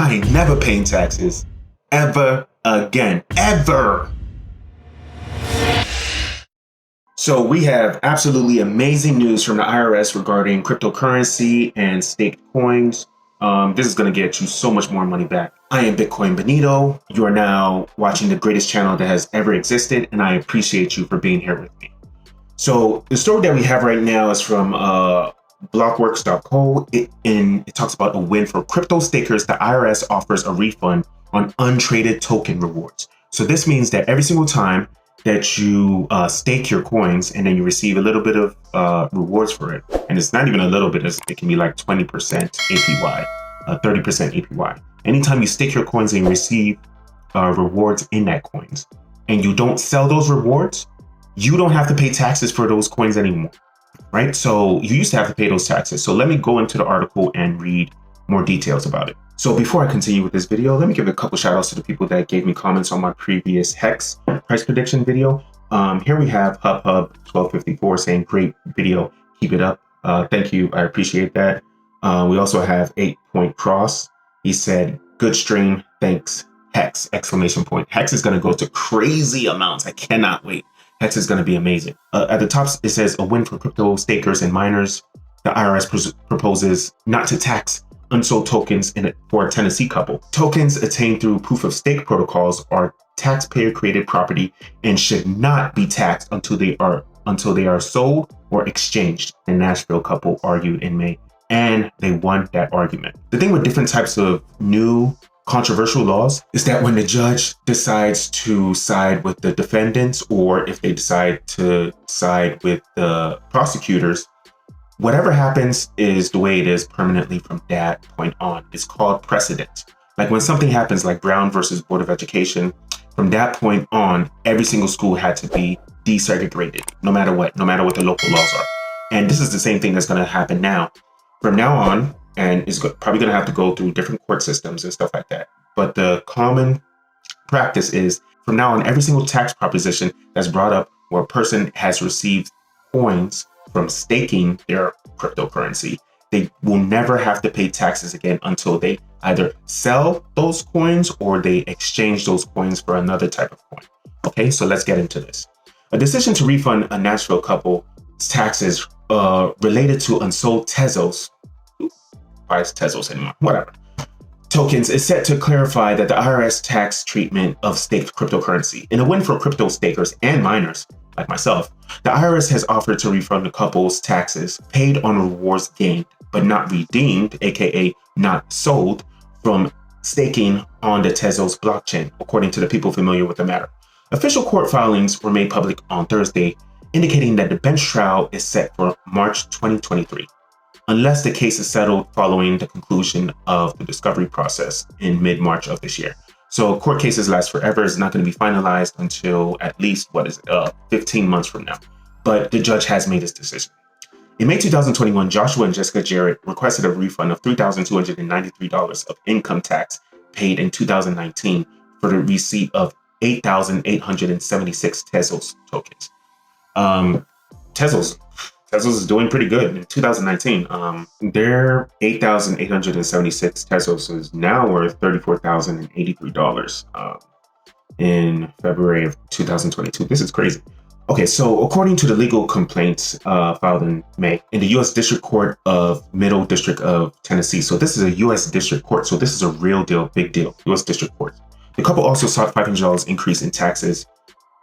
I ain't never paying taxes ever again, ever. So we have absolutely amazing news from the IRS regarding cryptocurrency and staked coins. This is going to get you so much more money back. I am 𝘊𝘳𝘺𝘵. You are now watching the greatest channel that has ever existed, and I appreciate you for being here with me. So the story that we have right now is from blockworks.co, and it talks about a win for crypto stakers. The IRS offers a refund on untraded token rewards. So this means that every single time that you stake your coins and then you receive a little bit of rewards for it, and it's not even a little bit, it can be like 20% APY, 30% APY. Anytime you stake your coins and you receive rewards in that coins, and you don't sell those rewards, you don't have to pay taxes for those coins anymore, right? So you used to have to pay those taxes. So let me go into the article and read more details about it. So before I continue with this video, let me give a couple shout outs to the people that gave me comments on my previous HEX price prediction video. Here we have 𝘕𝘳𝘺𝘺1254 saying, great video, keep it up. Thank you, I appreciate that. We also have 8 Cross. He said, good stream, thanks, HEX, exclamation point. HEX is gonna go to crazy amounts, I cannot wait. HEX is gonna be amazing. At the top, it says a win for crypto stakers and miners. The IRS proposes not to tax unsold tokens for a Tennessee couple. Tokens attained through proof of stake protocols are taxpayer created property and should not be taxed until they are sold or exchanged. The Nashville couple argued in May, and they won that argument. The thing with different types of new controversial laws is that when the judge decides to side with the defendants, or if they decide to side with the prosecutors, whatever happens is the way it is permanently from that point on. It's called precedent. Like when something happens like Brown versus Board of Education, from that point on, every single school had to be desegregated, no matter what the local laws are. And this is the same thing that's going to happen now. From now on, and it's probably going to have to go through different court systems and stuff like that. But the common practice is from now on, every single tax proposition that's brought up where a person has received coins from staking their cryptocurrency, they will never have to pay taxes again until they either sell those coins or they exchange those coins for another type of coin. Okay, so let's get into this. A decision to refund a Nashville couple's taxes related to unsold Tezos, why is Tezos anymore? Whatever. Tokens is set to clarify that the IRS tax treatment of staked cryptocurrency. In a win for crypto stakers and miners, like myself, the IRS has offered to refund the couple's taxes paid on rewards gained, but not redeemed, aka not sold, from staking on the Tezos blockchain, according to the people familiar with the matter. Official court filings were made public on Thursday, indicating that the bench trial is set for March 2023, unless the case is settled following the conclusion of the discovery process in mid-March of this year. So court cases last forever. It's not going to be finalized until at least, 15 months from now. But the judge has made his decision. In May 2021, Joshua and Jessica Jarrett requested a refund of $3,293 of income tax paid in 2019 for the receipt of 8,876 Tezos tokens. Tezos is doing pretty good in 2019. Their 8,876 Tezos is now worth $34,083 in February of 2022. This is crazy. Okay, so according to the legal complaints filed in May in the U.S. District Court of Middle District of Tennessee. So this is a U.S. District Court. So this is a real deal, big deal, U.S. District Court. The couple also sought $500 increase in taxes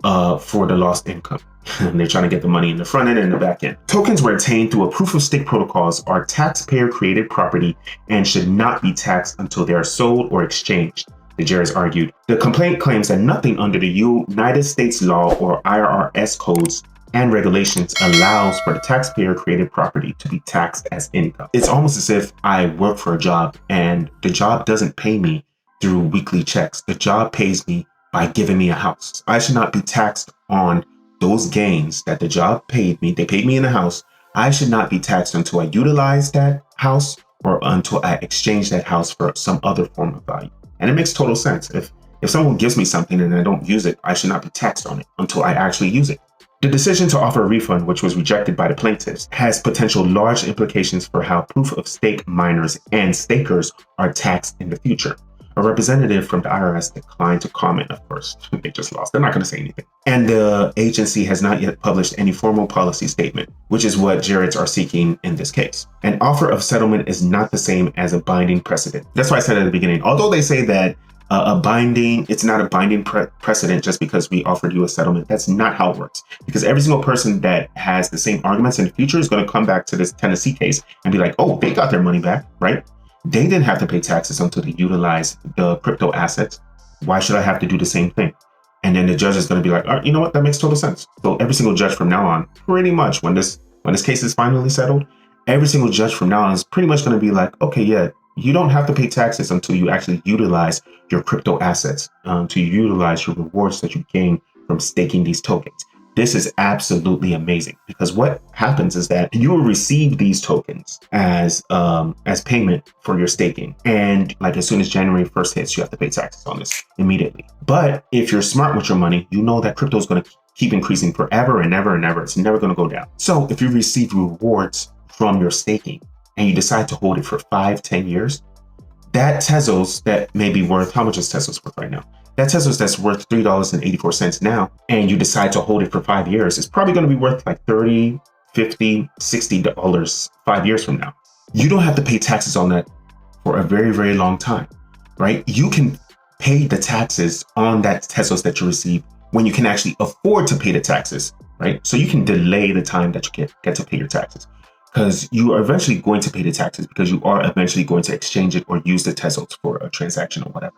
for the lost income. They're trying to get the money in the front end and the back end. Tokens were obtained through a proof of stake protocols are taxpayer created property and should not be taxed until they are sold or exchanged, the jurors argued. The complaint claims that nothing under the United States law or IRS codes and regulations allows for the taxpayer created property to be taxed as income. It's almost as if I work for a job and the job doesn't pay me through weekly checks. The job pays me by giving me a house. I should not be taxed on those gains that the job paid me. They paid me in a house. I should not be taxed until I utilize that house or until I exchange that house for some other form of value. And it makes total sense. If someone gives me something and I don't use it, I should not be taxed on it until I actually use it. The decision to offer a refund, which was rejected by the plaintiffs, has potential large implications for how proof of stake miners and stakers are taxed in the future. A representative from the IRS declined to comment, of course. They just lost. They're not going to say anything. And the agency has not yet published any formal policy statement, which is what Jareds are seeking in this case. An offer of settlement is not the same as a binding precedent. That's why I said at the beginning, although they say that it's not a binding precedent just because we offered you a settlement. That's not how it works. Because every single person that has the same arguments in the future is going to come back to this Tennessee case and be like, oh, they got their money back, right? They didn't have to pay taxes until they utilized the crypto assets. Why should I have to do the same thing? And then the judge is going to be like, all right, you know what? That makes total sense. So every single judge from now on, pretty much when this case is finally settled, every single judge from now on is pretty much going to be like, okay, yeah, you don't have to pay taxes until you actually utilize your crypto assets, to utilize your rewards that you gain from staking these tokens. This is absolutely amazing because what happens is that you will receive these tokens as payment for your staking. And like as soon as January 1st hits, you have to pay taxes on this immediately. But if you're smart with your money, you know that crypto is going to keep increasing forever and ever and ever. It's never going to go down. So if you receive rewards from your staking and you decide to hold it for 5-10 years, that Tezos that may be worth, how much is Tezos worth right now? That Tezos that's worth $3.84 now, and you decide to hold it for 5 years, it's probably going to be worth like $30, $50, $60 5 years from now. You don't have to pay taxes on that for a very, very long time, right? You can pay the taxes on that Tezos that you receive when you can actually afford to pay the taxes, right? So you can delay the time that you get to pay your taxes, because you are eventually going to pay the taxes because you are eventually going to exchange it or use the Tezos for a transaction or whatever.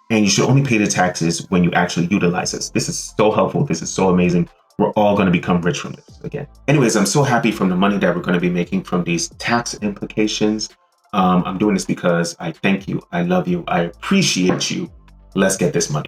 And you should only pay the taxes when you actually utilize this. This is so helpful. This is so amazing. We're all going to become rich from this again. Anyways, I'm so happy from the money that we're going to be making from these tax implications. I'm doing this because I thank you. I love you. I appreciate you. Let's get this money.